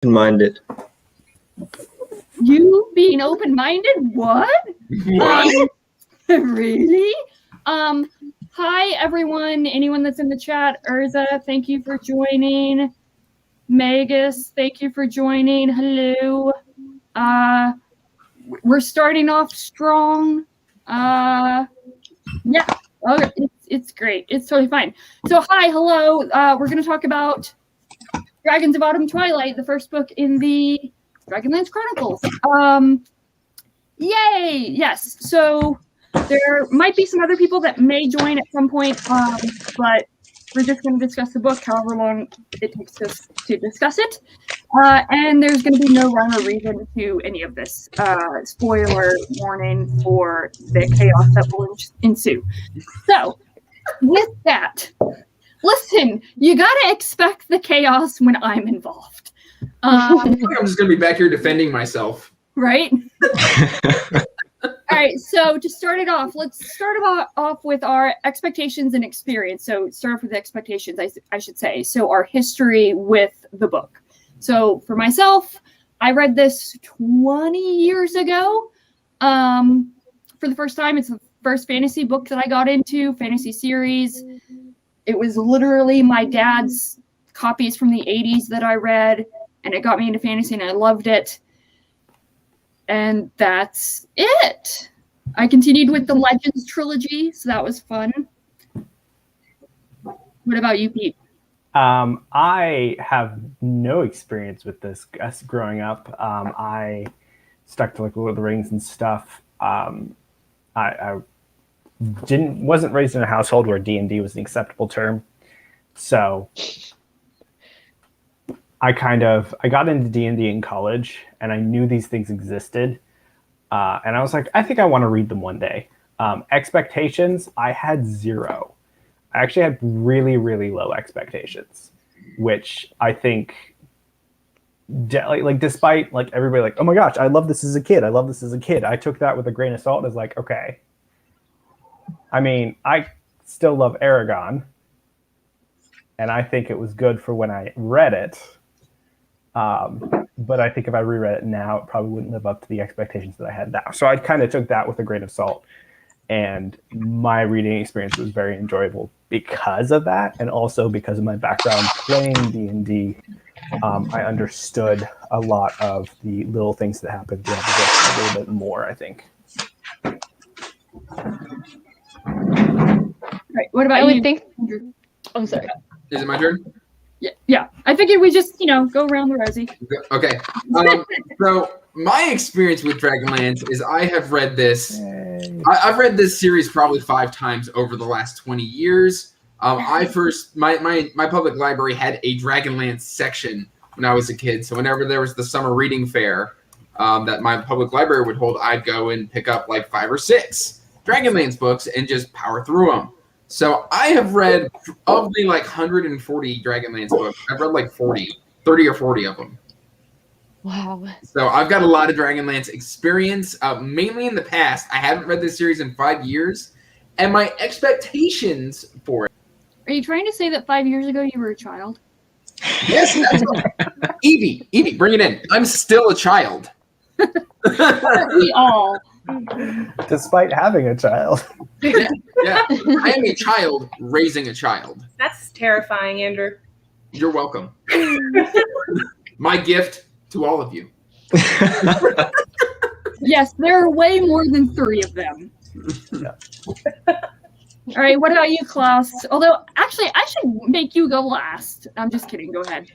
Minded. You being open-minded? What? What? Really? Hi, everyone. Anyone that's in the chat. Urza, thank you for joining. Magus, thank you for joining. Hello. We're starting off strong. Yeah. Okay. It's great. It's totally fine. So, hi, hello. We're going to talk about Dragons of Autumn Twilight, the first book in the DragonLance Chronicles. Yay! Yes. So there might be some other people that may join at some point, but we're just going to discuss the book, however long it takes us to discuss it. And there's going to be no rhyme or reason to any of this. Spoiler warning for the chaos that will ensue. So, with that, listen, you got to expect the chaos when I'm involved. I'm just going to be back here defending myself. Right? All right, so to start it off, let's start off with our expectations and experience. So start off with the expectations, I should say. So our history with the book. So for myself, I read this 20 years ago for the first time. It's the first fantasy book that I got into, fantasy series. It was literally my dad's copies from the 80s that I read, and it got me into fantasy, and I loved it. And that's it. I continued with the Legends trilogy, so that was fun. What about you, Pete? I have no experience with this growing up. I stuck to like Lord of the Rings and stuff. I wasn't raised in a household where D&D was an acceptable term, so I got into D&D in college, and I knew these things existed, and I was like, I think I want to read them one day. Expectations, I had zero. I actually had really, really low expectations, which I think, despite like everybody like, oh my gosh, I love this as a kid. I took that with a grain of salt and was like, okay. I mean, I still love Aragon, and I think it was good for when I read it. But I think if I reread it now, it probably wouldn't live up to the expectations that I had now. So I kind of took that with a grain of salt. And my reading experience was very enjoyable because of that, and also because of my background playing D&D. I understood a lot of the little things that happened throughout the book a little bit more, I think. Right. What about you? I'm sorry. Is it my turn? Yeah. I figured we just, go around the rosy. Okay. So my experience with DragonLance is I have read this. I've read this series probably 5 times over the last 20 years. My public library had a DragonLance section when I was a kid. So whenever there was the summer reading fair that my public library would hold, I'd go and pick up like 5 or 6 DragonLance books and just power through them. So I have read of the like 140 DragonLance books. I've read like 30 or 40 of them. Wow. So I've got a lot of DragonLance experience, mainly in the past. I haven't read this series in 5 years, and my expectations for it. Are you trying to say that 5 years ago you were a child? Yes, that's right. Evie, bring it in. I'm still a child. We all. Despite having a child. Yeah. I am a child raising a child. That's terrifying, Andrew. You're welcome. My gift to all of you. Yes, there are way more than 3 of them. Yeah. All right, what about you, Klaus? Although, actually, I should make you go last. I'm just kidding. Go ahead.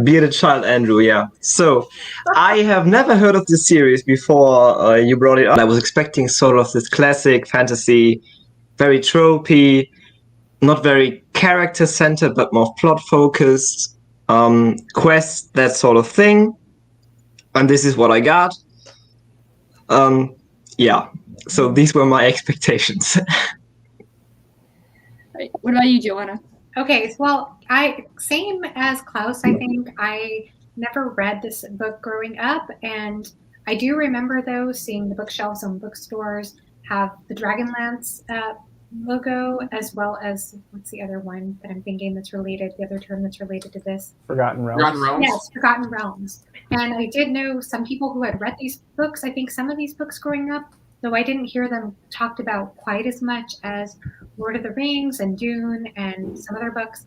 Be the child, Andrew, yeah. So, I have never heard of this series before you brought it up. I was expecting sort of this classic fantasy, very tropey, not very character-centered, but more plot-focused, quests, that sort of thing. And this is what I got. Yeah, so these were my expectations. Right. What about you, Joanna? Okay, well, same as Klaus, I think. I never read this book growing up, and I do remember, though, seeing the bookshelves on bookstores have the DragonLance logo, as well as what's the other one that I'm thinking that's related, the other term that's related to this? Forgotten Realms. Forgotten Realms? Yes, Forgotten Realms. And I did know some people who had read these books. I think some of these books growing up, though I didn't hear them talked about quite as much as Lord of the Rings and Dune and some other books.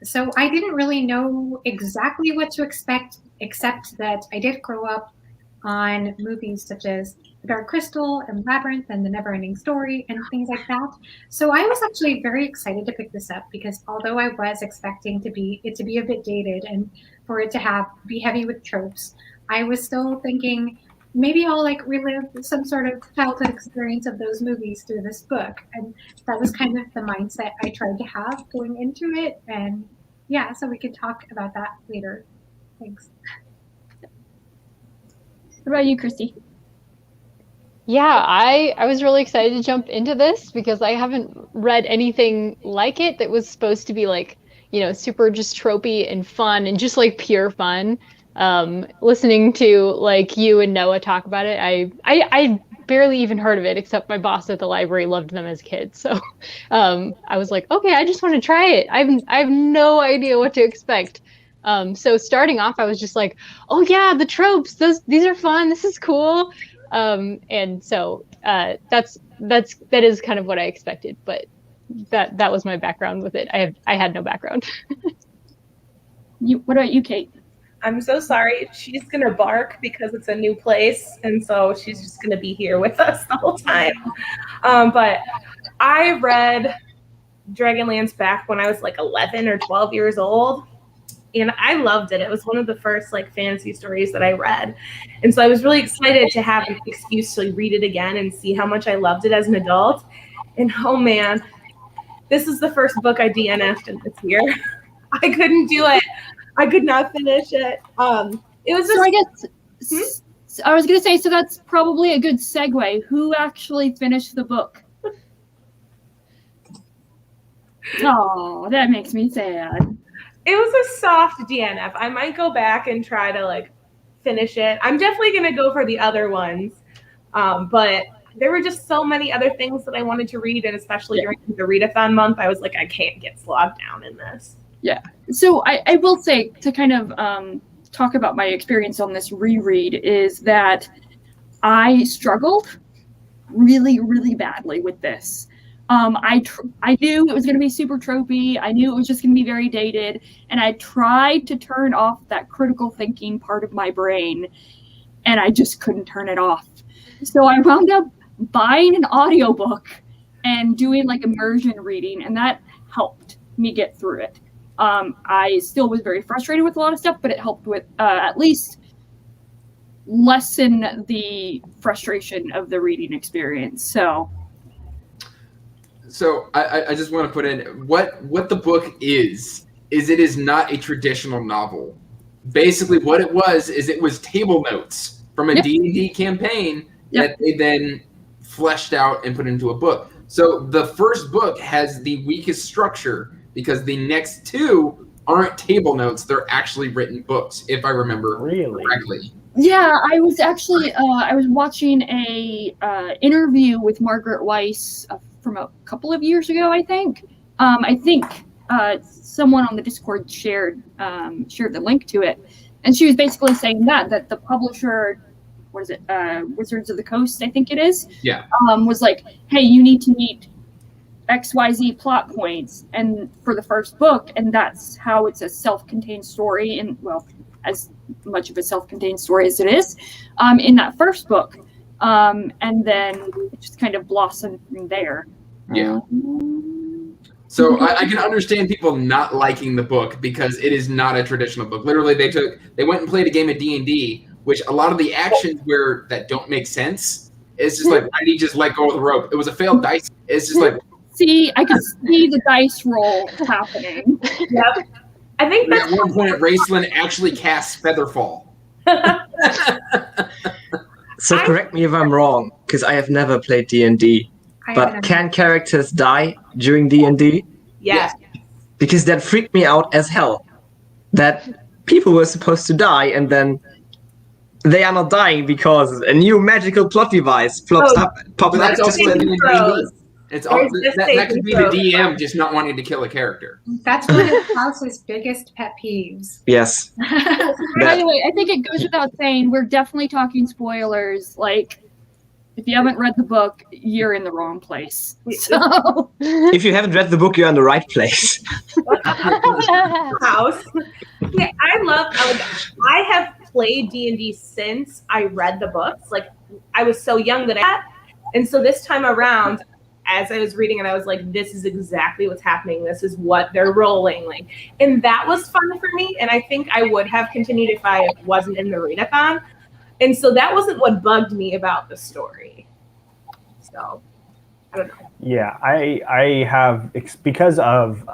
So I didn't really know exactly what to expect, except that I did grow up on movies such as The Dark Crystal and Labyrinth and The Neverending Story and things like that. So I was actually very excited to pick this up because although I was expecting it to be a bit dated and for it to be heavy with tropes, I was still thinking maybe I'll like relive some sort of childhood experience of those movies through this book. And that was kind of the mindset I tried to have going into it. And yeah, so we could talk about that later. Thanks. What about you, Christy? Yeah, I was really excited to jump into this because I haven't read anything like it that was supposed to be like, super just tropey and fun and just like pure fun. Listening to like you and Noah talk about it, I barely even heard of it except my boss at the library loved them as kids. So I was like, okay, I just want to try it. I have no idea what to expect. So starting off, I was just like, oh yeah, the tropes, these are fun. This is cool. And so that is kind of what I expected, but that was my background with it. I had no background. What about you, Kate? I'm so sorry. She's going to bark because it's a new place. And so she's just going to be here with us the whole time. But I read DragonLance back when I was like 11 or 12 years old. And I loved it. It was one of the first like fantasy stories that I read. And so I was really excited to have an excuse to read it again and see how much I loved it as an adult. And oh man, this is the first book I DNF'd in this year. I couldn't do it. I could not finish it. It was just. So I guess I was going to say, so that's probably a good segue. Who actually finished the book? Oh, that makes me sad. It was a soft DNF. I might go back and try to like finish it. I'm definitely going to go for the other ones. But there were just so many other things that I wanted to read. And especially during the readathon month, I was like, I can't get slogged down in this. Yeah. So I will say to kind of talk about my experience on this reread is that I struggled really, really badly with this. I knew it was going to be super tropey. I knew it was just going to be very dated. And I tried to turn off that critical thinking part of my brain, and I just couldn't turn it off. So I wound up buying an audiobook and doing like immersion reading, and that helped me get through it. I still was very frustrated with a lot of stuff, but it helped with at least lessen the frustration of the reading experience. So I just want to put in what the book is it is not a traditional novel. Basically what it was table notes from a D&D campaign that they then fleshed out and put into a book. So the first book has the weakest structure because the next two aren't table notes, they're actually written books, if I remember correctly. Yeah, I was actually I was watching a interview with Margaret Weiss from a couple of years ago, I think. I think someone on the Discord shared the link to it, and she was basically saying that the publisher, what is it, Wizards of the Coast, I think it is, was like, hey, you need to meet XYZ plot points and for the first book, and that's how it's a self-contained story, and well, as much of a self-contained story as it is in that first book, and then it just kind of blossomed from there. So I can understand people not liking the book because it is not a traditional book. Literally, they went and played a game of D&D, which a lot of the actions that don't make sense is just like, why did he just let go of the rope? It was a failed dice. It's just like, see, I could see the dice roll happening. Yep. I think at one point, Raceland actually casts Featherfall. So correct me if I'm wrong, because I have never played D&D. But can characters die during D&D? Yes. Because that freaked me out as hell. That people were supposed to die, and then they are not dying because a new magical plot device pops up. That's also in D&D. It's all There's just that could be the saving DM just not wanting to kill a character. That's one of Klaus's biggest pet peeves. Yes. By the way, I think it goes without saying we're definitely talking spoilers. Like, if you haven't read the book, you're in the wrong place. So, If you haven't read the book, you're in the right place. House. Yeah, I have played D&D since I read the books. Like, I was so young and so this time around, as I was reading it, I was like, this is exactly what's happening. This is what they're rolling. Like, and that was fun for me. And I think I would have continued if I wasn't in the readathon. And so that wasn't what bugged me about the story. So, I don't know. Yeah, I have, because of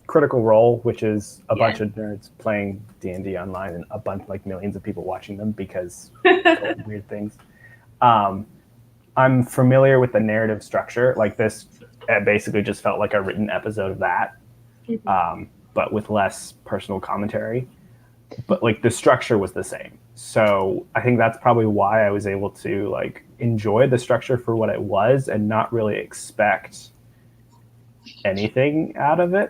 Critical Role, which is a bunch of nerds playing D&D online and a bunch, like millions of people watching them because weird things. I'm familiar with the narrative structure. Like this, it basically just felt like a written episode of that, but with less personal commentary. But like the structure was the same. So I think that's probably why I was able to like enjoy the structure for what it was and not really expect anything out of it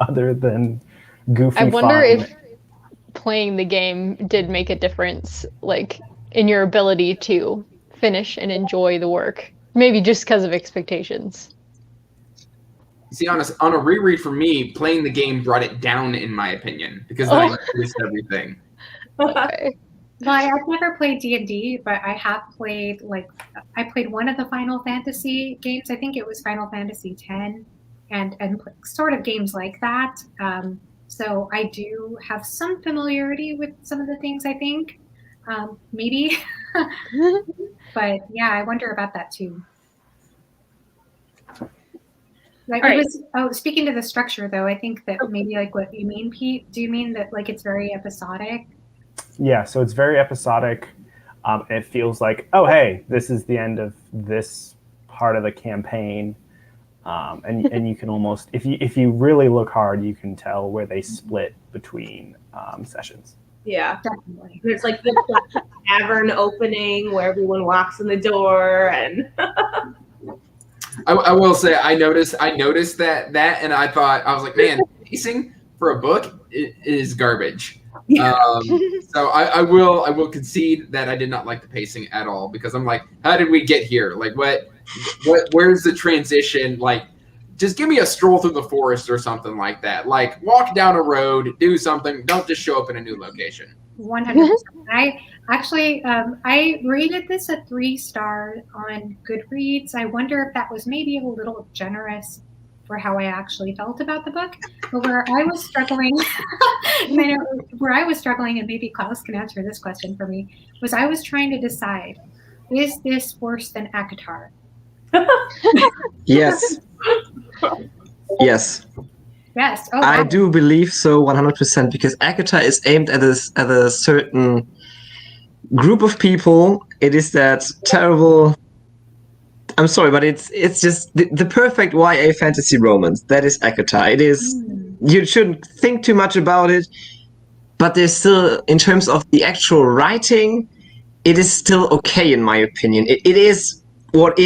other than goofy I wonder fun. if playing the game did make a difference, like in your ability to finish and enjoy the work. Maybe just because of expectations. See, on a reread for me, playing the game brought it down, in my opinion, because then I noticed everything. Okay. Well, I've never played D&D, but I have played, I played one of the Final Fantasy games. I think it was Final Fantasy X, and sort of games like that. So I do have some familiarity with some of the things, I think. Maybe. But yeah, I wonder about that too. Like, speaking to the structure though, I think that maybe like what you mean, Pete, do you mean that like it's very episodic? Yeah, so it's very episodic. It feels like, oh, hey, this is the end of this part of the campaign. And you can almost, if you really look hard, you can tell where they split between sessions. Yeah, Definitely. there's like the tavern opening where everyone walks in the door, and I will say I noticed that, and I thought, I was like, man, pacing for a book is garbage. Yeah. So I will concede that I did not like the pacing at all, because I'm like, how did we get here? Like, where's the transition? Like, just give me a stroll through the forest or something like that. Like, walk down a road, do something. Don't just show up in a new location. 100%. I actually, I rated this a 3-star on Goodreads. I wonder if that was maybe a little generous for how I actually felt about the book. But where I was struggling, and maybe Klaus can answer this question for me, was I was trying to decide, is this worse than ACOTAR? Yes. Yes. Yes. Oh, I wow. do believe so 100%, because ACOTAR is aimed at a certain group of people. It is that terrible, I'm sorry, but it's just the perfect YA fantasy romance. That is ACOTAR. It is, you shouldn't think too much about it, but there's still, in terms of the actual writing, it is still okay in my opinion. It is what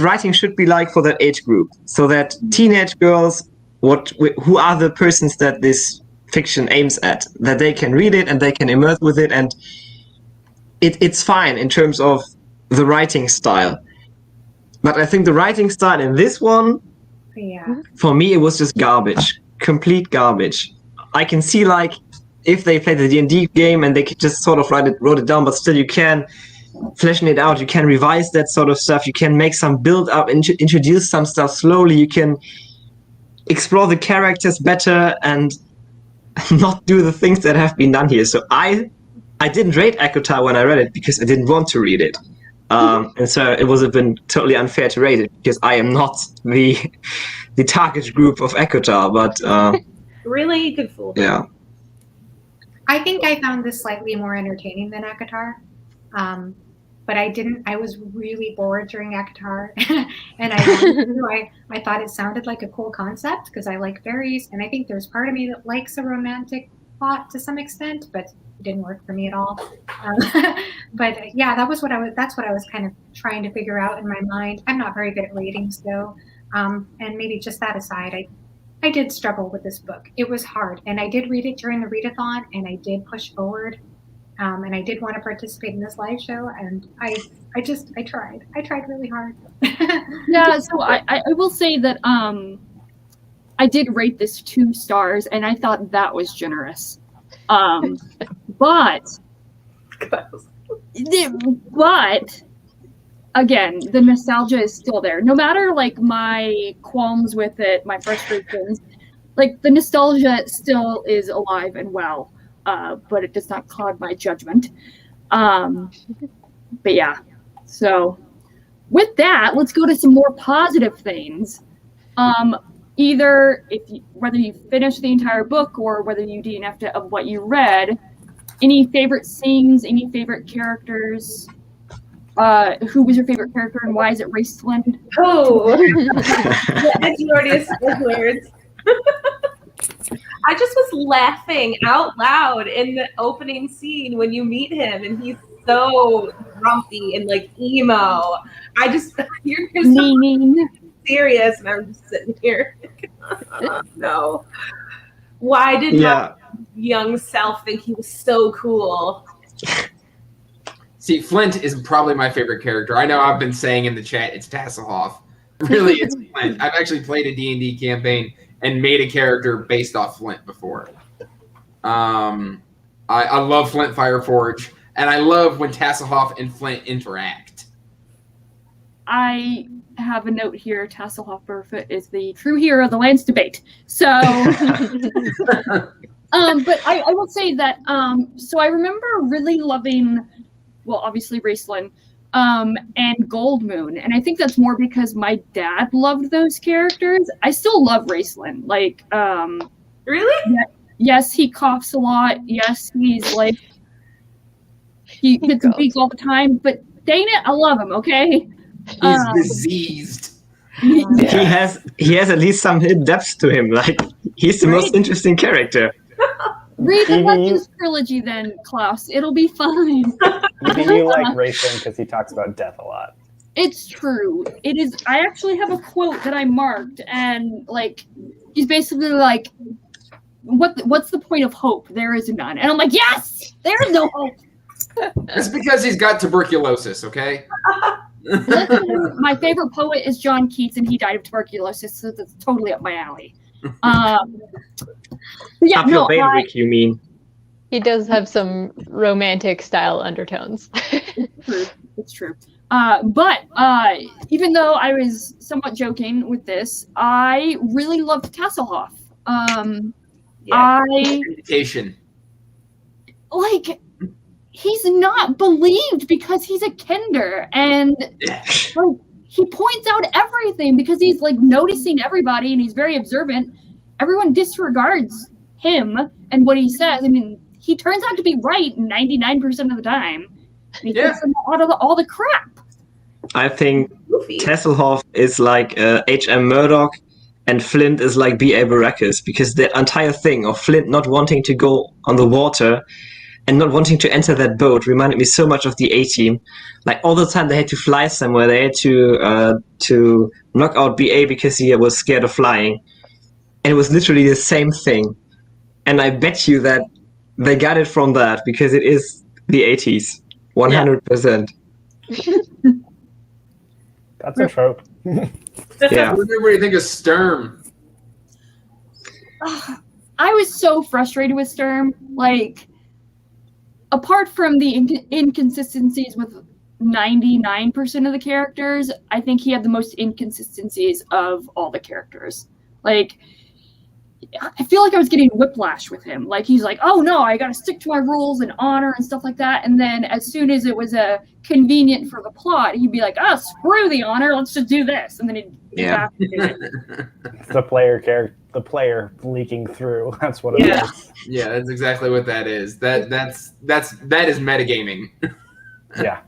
writing should be like for that age group, so that teenage girls, who are the persons that this fiction aims at, that they can read it and they can immerse with it, and it's fine in terms of the writing style. But I think the writing style in this one, for me, it was just garbage, complete garbage. I can see, like, if they played the D&D game and they could just sort of wrote it down, but still you can fleshing it out, you can revise that sort of stuff, you can make some build up, introduce some stuff slowly, you can explore the characters better and not do the things that have been done here. So I didn't rate ACOTAR when I read it because I didn't want to read it, and so it would have been totally unfair to rate it because I am not the target group of ACOTAR. But really good fool. Yeah, I think I found this slightly more entertaining than ACOTAR. But I was really bored during ACOTAR, and I thought it sounded like a cool concept because I like fairies, and I think there's part of me that likes a romantic plot to some extent, but it didn't work for me at all. But yeah, that's what I was kind of trying to figure out in my mind. I'm not very good at ratings though. And maybe just that aside, I did struggle with this book. It was hard, and I did read it during the readathon, and I did push forward, and I did want to participate in this live show, and I tried. I tried really hard. Yeah, so I will say that I did rate this 2 stars, and I thought that was generous. But again, the nostalgia is still there. No matter like my qualms with it, my frustrations, like the nostalgia still is alive and well. But it does not cloud my judgment. But yeah, so with that, let's go to some more positive things. Either whether you finish the entire book or whether you DNF'd it of what you read, any favorite scenes, any favorite characters? Who was your favorite character and why is it Raceland? Oh, you already said words. I just was laughing out loud in the opening scene when you meet him, and he's so grumpy and like emo. You're so serious, and I'm just sitting here. No, why did my young self think he was so cool? See, Flint is probably my favorite character. I know I've been saying in the chat it's Tasselhoff. Really, it's Flint. I've actually played a D&D campaign and made a character based off Flint before. I love Flint Fireforge, and I love when Tasselhoff and Flint interact. I have a note here. Tasselhoff Burfoot is the true hero of the Lance debate. So, but I will say that, so I remember really loving, well, obviously Raceland, and Goldmoon. And I think that's more because my dad loved those characters. I still love Raceland. Like, really? Yes, he coughs a lot. Yes, he's like, he gets weak all the time. But dang it, I love him. Okay. He's diseased. Yeah. He has at least some hidden depth to him. Like he's the most interesting character. Read the Legends trilogy then, Klaus. It'll be fine. Even you like Rayson because he talks about death a lot. It's true. It is. I actually have a quote that I marked, and like, he's basically like, "What's the point of hope? There is none." And I'm like, "Yes, there is no hope." It's because he's got tuberculosis. Okay. Listen, my favorite poet is John Keats, and he died of tuberculosis, so that's totally up my alley. Yeah, up your vein, Rick, you mean? He does have some romantic style undertones. It's true. But even though I was somewhat joking with this, I really loved Tasselhoff. Like, he's not believed because he's a Kender, and like, he points out everything because he's like noticing everybody and he's very observant. Everyone disregards him and what he says. I mean, he turns out to be right 99% of the time. And he takes them out of all the crap. I think Tasselhoff is like H.M. Murdoch and Flint is like B.A. Baracus, because the entire thing of Flint not wanting to go on the water and not wanting to enter that boat reminded me so much of the A-Team. Like all the time they had to fly somewhere, they had to knock out B.A. because he was scared of flying. And it was literally the same thing. And I bet you that they got it from that because it is the 80s. 100%. That's a trope. Yeah. What do you think of Sturm? I was so frustrated with Sturm. Like, apart from the inconsistencies with 99% of the characters, I think he had the most inconsistencies of all the characters. Like, I feel like I was getting whiplash with him. Like, he's like, oh no, I gotta stick to my rules and honor and stuff like that. And then as soon as it was convenient for the plot, he'd be like, oh, screw the honor, let's just do this. And then he'd have to do it. The player leaking through. That's what it is. Yeah, that's exactly what that is. That is metagaming. Yeah.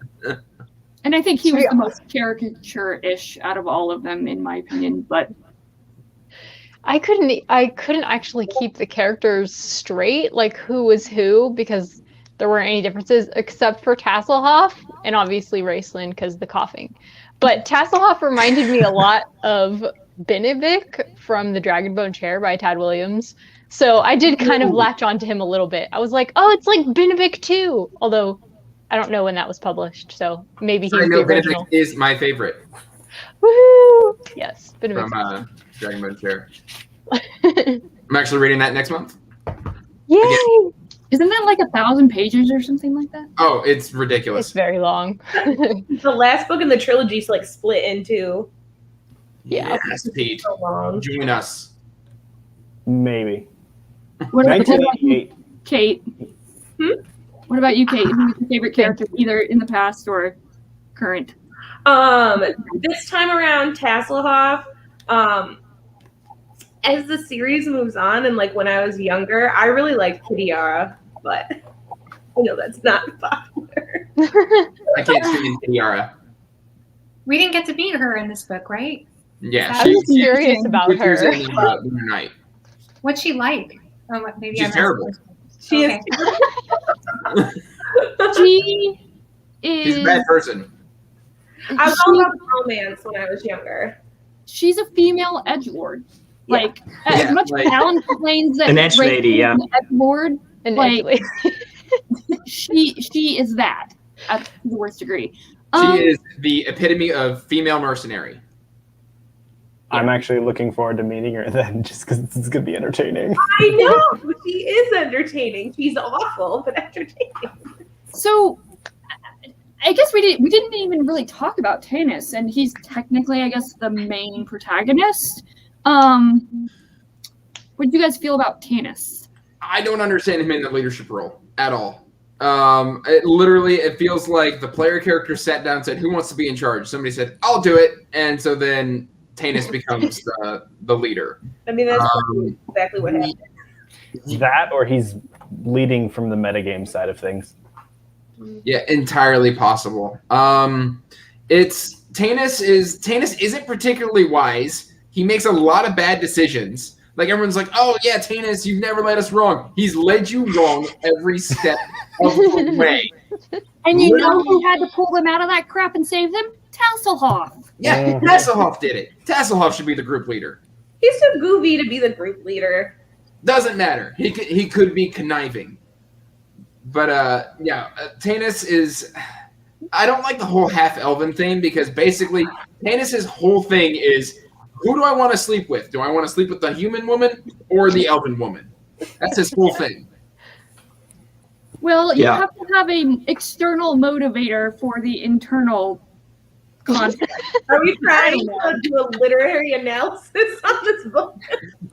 And I think he was the most caricature-ish out of all of them, in my opinion. But I couldn't actually keep the characters straight, like who was who, because there weren't any differences except for Tasselhoff and obviously Raceland because the coughing. But Tasselhoff reminded me a lot of Benevik from The Dragonbone Chair by Tad Williams. So I did kind of latch onto him a little bit. I was like, oh, it's like Benevik too. Although I don't know when that was published, so maybe he's the original. Benevik is my favorite. Woo! Yes, Benevik. From Dragonbone Chair. I'm actually reading that next month. Yay! Again. Isn't that like 1,000 pages or something like that? Oh, it's ridiculous. It's very long. The last book in the trilogy is like split into. Yeah. Yes, Pete. So long. Join us. Maybe. What about 1988. Kate? What about you, Kate? Who's your favorite character, either in the past or current? This time around, Tasselhoff. As the series moves on, and like when I was younger, I really liked Kidiara, but I know that's not popular. I can't stand Kidiara. We didn't get to meet her in this book, right? Yeah, I was curious about her. Night. What's she like? Oh, maybe She's terrible. She Okay. She is. She's a bad person. I was all about romance when I was younger. She's a female edgelord. Yeah. Like, as Yeah, much like- as Alan complains that An edge lady, yeah. edgelord, And Like- actually, she is that at the worst degree. She is the epitome of female mercenary. I'm actually looking forward to meeting her then, just because this is going to be entertaining. I know she is entertaining. She's awful, but entertaining. So, I guess we didn't even really talk about Tanis, and he's technically, I guess, the main protagonist. What did you guys feel about Tanis? I don't understand him in the leadership role at all. It feels like the player character sat down and said, "Who wants to be in charge?" Somebody said, "I'll do it," and so then Tanis becomes the leader. I mean, that's exactly what happened. That, or he's leading from the metagame side of things. Yeah, entirely possible. Tanis isn't particularly wise. He makes a lot of bad decisions. Like, everyone's like, "Oh yeah, Tanis, you've never led us wrong." He's led you wrong every step of the way. And you know who had to pull them out of that crap and save them? Tasselhoff. Yeah, Tasselhoff did it. Tasselhoff should be the group leader. He's too goofy to be the group leader. Doesn't matter. He could be conniving. But Tanis is. I don't like the whole half-elven thing, because basically Tanis's whole thing is, who do I want to sleep with? Do I want to sleep with the human woman or the elven woman? That's his whole thing. Well, you have to have an external motivator for the internal conflict. Are we trying to do a literary analysis on this book?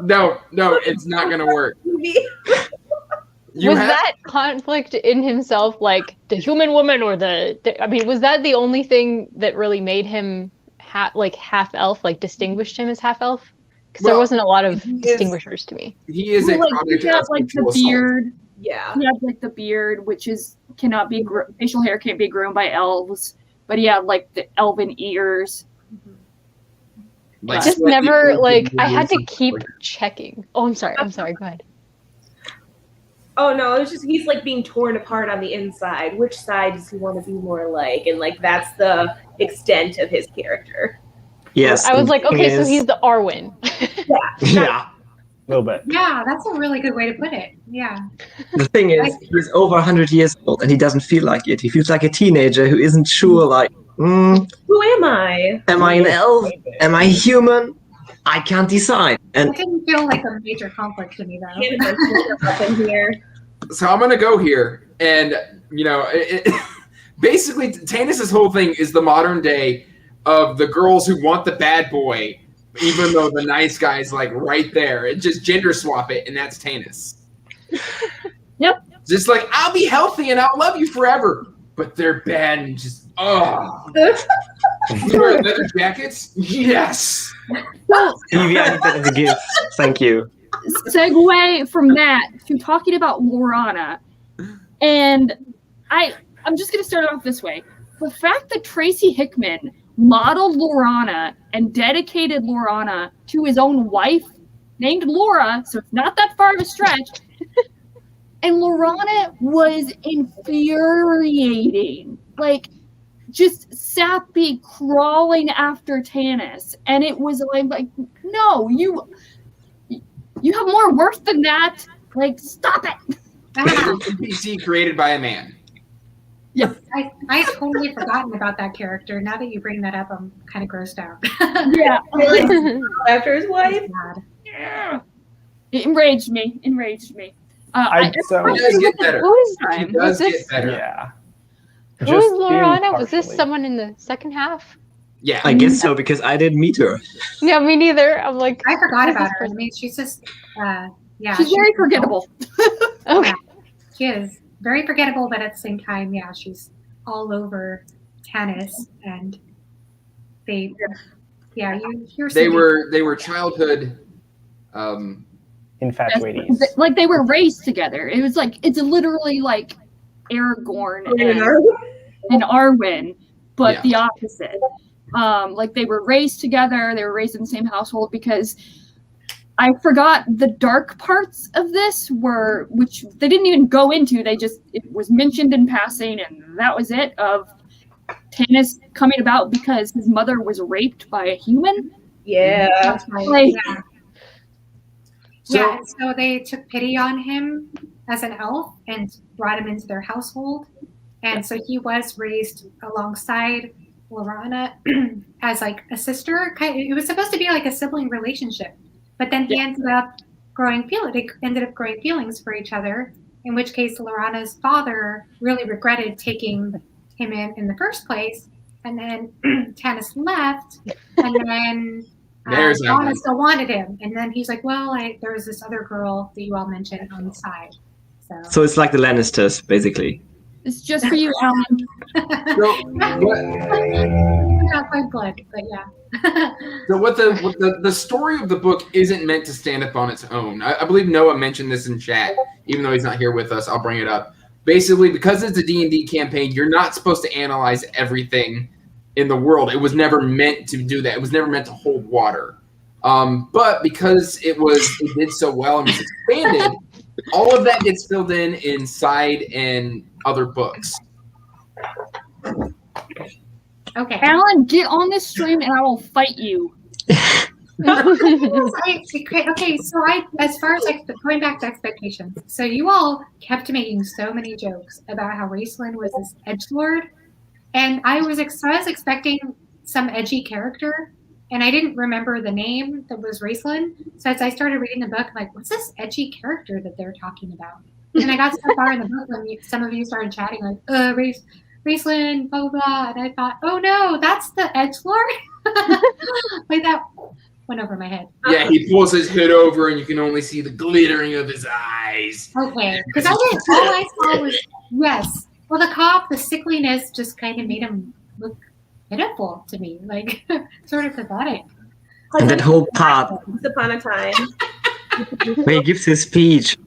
No, it's not going to work. Was that conflict in himself, like the human woman or was that the only thing that really made him half elf, like distinguished him as half elf? Because there wasn't a lot of distinguishers to me. He is a product he has of like sexual the assault. beard. Yeah. He had like the beard, which cannot be facial hair can't be grown by elves, but he had like the elven ears. Like, Just slightly never older I had to than keep like- checking. Oh, I'm sorry. Go ahead. Oh no, it's just he's like being torn apart on the inside. Which side does he want to be more like? And like that's the extent of his character. Yes. I was like, okay, so is- he's the Arwen. Yeah. A little bit. Yeah, that's a really good way to put it. Yeah. The thing is, he's over 100 years old and he doesn't feel like it. He feels like a teenager who isn't sure, like, Who am I? am I an elf? Am I human? I can't decide. And That didn't feel like a major conflict to me, though. Can't imagine up in here. So I'm going to go here. And, basically, Tanis's whole thing is the modern day of the girls who want the bad boy, even though the nice guy's like right there. And just gender swap it, and that's Tanis. Yep. Just like, I'll be healthy and I'll love you forever. But they're bad and just, You wear leather jackets? Yes. Evie, I think that is a gift. Thank you. Segue from that to talking about Lorana. And I'm just going to start off this way. The fact that Tracy Hickman modeled Lorana and dedicated Lorana to his own wife named Laura, so it's not that far of a stretch. And Lorana was infuriating. Like, just sappy crawling after Tanis. And it was like, no, you have more worth than that. Like, stop it. NPC created by a man. Yeah. I totally forgotten about that character. Now that you bring that up, I'm kind of grossed out. Yeah. After his wife. Yeah. It enraged me. It does get better. Who's It does this? get better. Yeah. Who is Just being Lorana? Was this partially. someone in the second half? Yeah. I guess so, because I didn't meet her. Yeah, me neither. I'm like, I forgot who's about this her. I person? mean, she's just, yeah. She's very forgettable. Okay. She is very forgettable, but at the same time, yeah, she's all over Tanis, and they, yeah, you hear They something- were childhood. Infatuatees. Like, they were raised together. It was like, it's literally like Aragorn and Arwen, but Yeah. the opposite. Like, they were raised together. They were raised in the same household, because I forgot the dark parts of this which they didn't even go into. It was mentioned in passing, and that was it, of Tanis coming about because his mother was raped by a human. Yeah. That's right, Like- yeah. So So they took pity on him as an elf and brought him into their household. And so he was raised alongside Lorana as like a sister. It was supposed to be like a sibling relationship, but then he ended up growing feelings for each other. In which case, Lorana's father really regretted taking him in the first place, and then Tanis left, and then There's Lorana Emily. still wanted him, and then he's like, "Well, there was this other girl that you all mentioned on the side." So it's like the Lannisters, basically. It's just for you, Alan. Not quite blood, but yeah. So what the story of the book isn't meant to stand up on its own. I believe Noah mentioned this in chat, even though he's not here with us. I'll bring it up. Basically, because it's a D&D campaign, you're not supposed to analyze everything in the world. It was never meant to do that. It was never meant to hold water. But because it did so well and was expanded, all of that gets filled in inside and other books. Okay. Alan, get on this stream and I will fight you. Okay, so as far as going back to expectations, so you all kept making so many jokes about how Raceland was this edgelord, and I was expecting some edgy character, and I didn't remember the name that was Raceland. So as I started reading the book, I'm like, what's this edgy character that they're talking about? And I got so far in the book when some of you started chatting like, Raceland, blah, blah, blah. And I thought, oh no, that's the edgelord? Like that went over my head. Yeah, he pulls his hood over and you can only see the glittering of his eyes. Okay, because all I saw was, yes. Well, the cop, the sickliness just kind of made him look pitiful to me, like sort of pathetic. And that whole part Once upon a time. where he gives his speech.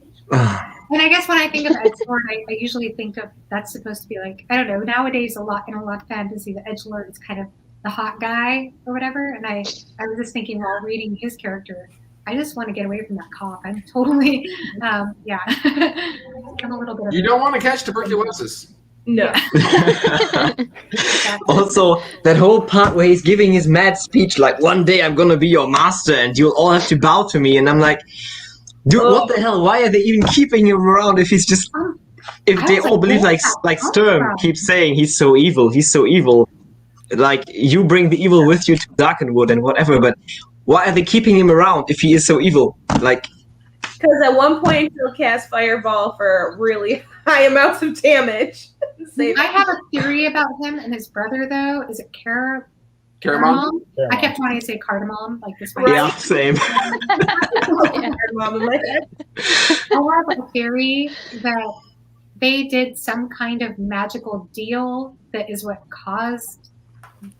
And I guess when I think of edgelord, I usually think of that's supposed to be like, I don't know, nowadays in a lot of fantasy, the edgelord is kind of the hot guy or whatever. And I was just thinking while reading his character, I just want to get away from that cop. I'm totally, yeah. I'm a little bit. You don't want to catch tuberculosis. No. Also, that whole part where he's giving his mad speech, like, one day I'm gonna be your master and you'll all have to bow to me. And I'm like, dude, what the hell? Why are they even keeping him around if he's just... If I they was all like, believe, where's like that Sturm from? keeps saying he's so evil, like, you bring the evil with you to Darkenwood and whatever, but why are they keeping him around if he is so evil? Like, Because at one point he'll cast Fireball for really high amounts of damage. Save I have a theory about him and his brother, though. Is it Caramon? I kept wanting to say cardamom, like this. yeah, same. Mom in my head. I have a theory that they did some kind of magical deal that is what caused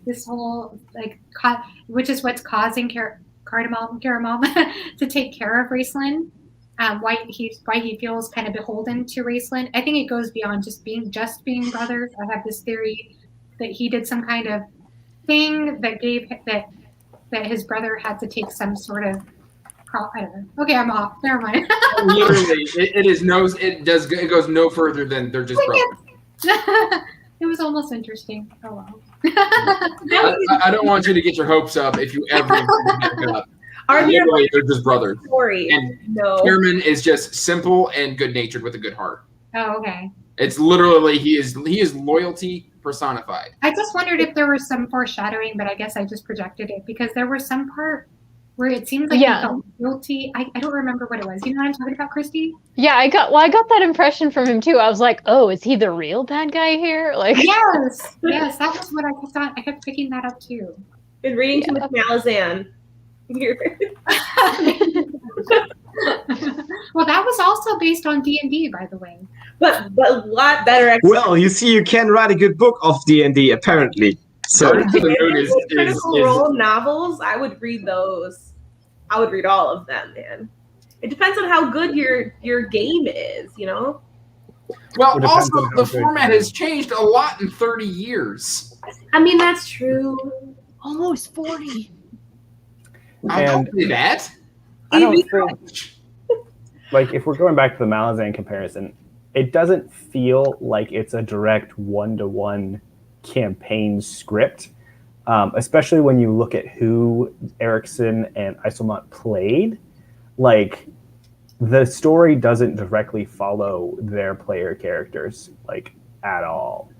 this whole, like, which is what's causing Caramon to take care of Raceland. Why he feels kind of beholden to Raceland. I think it goes beyond just being brothers. I have this theory that he did some kind of thing that gave that his brother had to take some sort of I don't know. Okay, I'm off. Never mind. Literally, it goes no further than they're just brothers. It was almost interesting. Oh well. I don't want you to get your hopes up if you ever back up. Literally, they're just brothers. Story. And No. Chairman is just simple and good natured with a good heart. Oh, okay. It's literally he is loyalty personified. I just wondered if there was some foreshadowing, but I guess I just projected it because there was some part where it seemed like he felt guilty. I don't remember what it was. You know what I'm talking about, Christy? Yeah, I got that impression from him too. I was like, oh, is he the real bad guy here? Like, yes, that was what I thought. I kept picking that up too. Been reading too much Malazan. Well, that was also based on D&D, by the way. But a lot better. Well, you see, you can write a good book of D&D, apparently. So Critical Role novels, I would read those. I would read all of them, man. It depends on how good your game is, you know? Well, also, the format has changed a lot in 30 years. I mean, that's true. Almost 40. I don't say that. I don't think, like, if we're going back to the Malazan comparison, it doesn't feel like it's a direct one-to-one campaign script, especially when you look at who Erickson and Iselmont played. Like, the story doesn't directly follow their player characters, like, at all.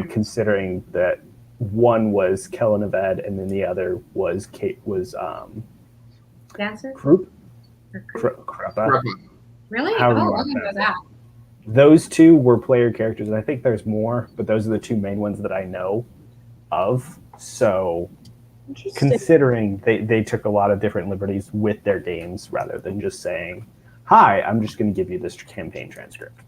Considering that one was Kellenaved and then the other was Dancer? Krupa. Really? However Oh, you I want didn't know that. that. Those two were player characters, and I think there's more, but those are the two main ones that I know of. So, considering they took a lot of different liberties with their games rather than just saying, hi, I'm just going to give you this campaign transcript.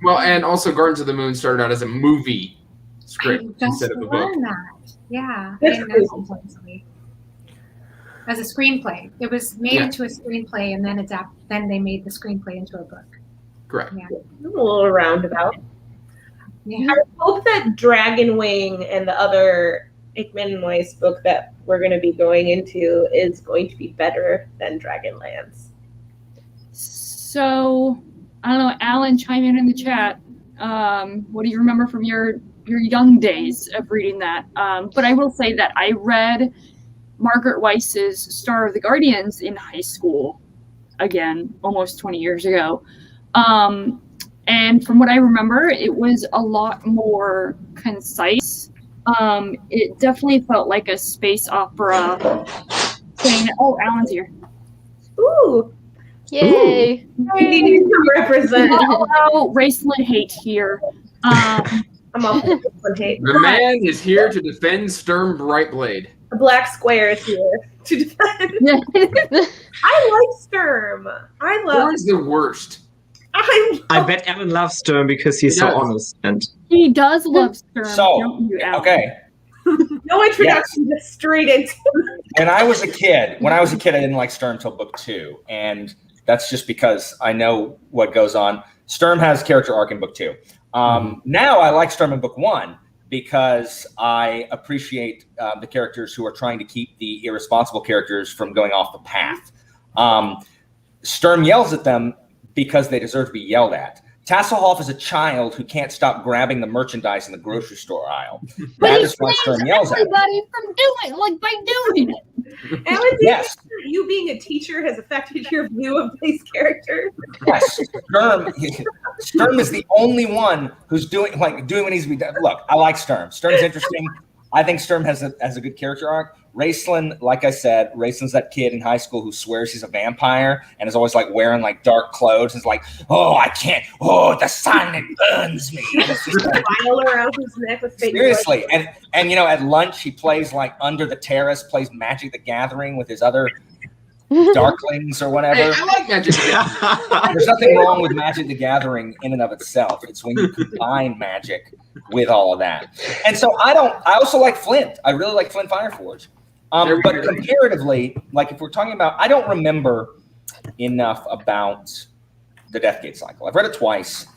Well, and also Gardens of the Moon started out as a movie script instead of a book. That. Yeah. I didn't know that actually. As a screenplay. It was made into a screenplay and then they made the screenplay into a book. Correct. Yeah. A little roundabout. Yeah. I hope that Dragon Wing and the other Hickman and Weiss book that we're going to be going into is going to be better than DragonLance. So, I don't know, Alan, chime in the chat. What do you remember from your young days of reading that? But I will say that I read Margaret Weiss's Star of the Guardians in high school, again, almost 20 years ago. And from what I remember, it was a lot more concise. It definitely felt like a space opera thing. Oh, Alan's here. Ooh. yay! We need to represent. Hello, Raceland hate here. I'm off with hate. The man is here to defend Sturm Brightblade. A black square is here to defend. I like Sturm. I love. Sturm's the worst. I bet Alan loves Sturm because he's so honest. And He does love Sturm. So, don't you, Alan? okay. No introduction, just straight into. When I was a kid, I didn't like Sturm till book 2, and that's just because I know what goes on. Sturm has character arc in book 2. Now I like Sturm in book 1 because I appreciate the characters who are trying to keep the irresponsible characters from going off the path. Sturm yells at them because they deserve to be yelled at. Tasselhoff is a child who can't stop grabbing the merchandise in the grocery store aisle. That is why Sturm yells at them. Everybody from doing like by doing it. Alan, Yes. you being a teacher has affected your view of these characters. Yes, Sturm is the only one who's doing what needs to be done. Look, I like Sturm. Sturm's interesting. I think Sturm has a good character arc. Raceland, like I said, Raceland's that kid in high school who swears he's a vampire and is always like wearing like dark clothes and is like, oh, I can't. Oh, the sun, it burns me. And it's just like, Vial around his neck with fake seriously. And you know, at lunch he plays like Under the Terrace, plays Magic the Gathering with his other Darklings or whatever. Hey, I like Magic the Gathering. There's nothing wrong with Magic the Gathering in and of itself. It's when you combine magic with all of that. And so I also like Flint. I really like Flint Fireforge. But comparatively, like if we're talking about, I don't remember enough about the Deathgate cycle. I've read it twice,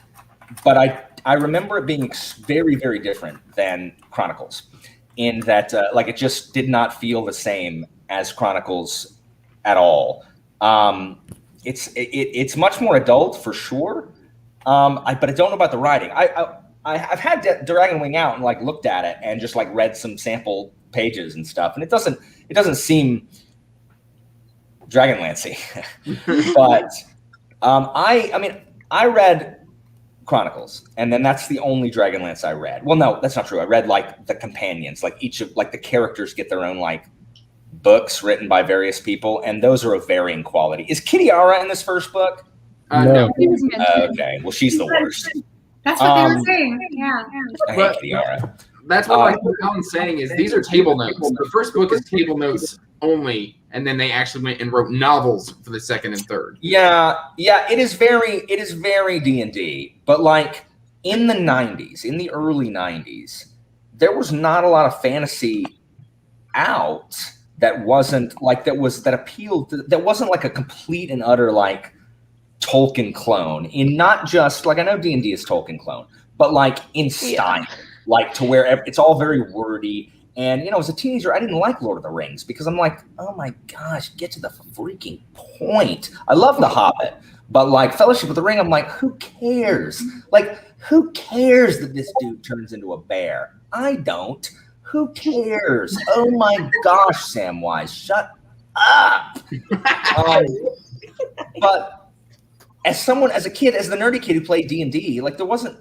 but I remember it being very, very different than Chronicles in that like it just did not feel the same as Chronicles at all. It's much more adult for sure. But I don't know about the writing. I've had Dragon Wing out and like looked at it and just like read some sample pages and stuff, and it doesn't seem Dragonlance-y. But I read Chronicles, and then that's the only Dragonlance I read. Well, no, that's not true. I read like the companions, like each of like the characters get their own like books written by various people, and those are of varying quality. Is Kitiara in this first book? No. Okay, well, she's the worst. That's what they were saying. Yeah. I hate Kitiara. That's what like Alan's saying is these are table notes. The first book is table notes only, and then they actually went and wrote novels for the second and third. Yeah, it is very D&D, but like in the 90s, in the early 90s, there was not a lot of fantasy out that wasn't like that wasn't like a complete and utter like Tolkien clone, in not just like, I know D&D is Tolkien clone, but like in style, like to where it's all very wordy. And, as a teenager, I didn't like Lord of the Rings because I'm like, oh my gosh, get to the freaking point. I love The Hobbit, but like Fellowship of the Ring, I'm like, who cares? Like, who cares that this dude turns into a bear? I don't. Who cares? Oh my gosh, Samwise, shut up. But as a kid, as the nerdy kid who played D&D, like there wasn't,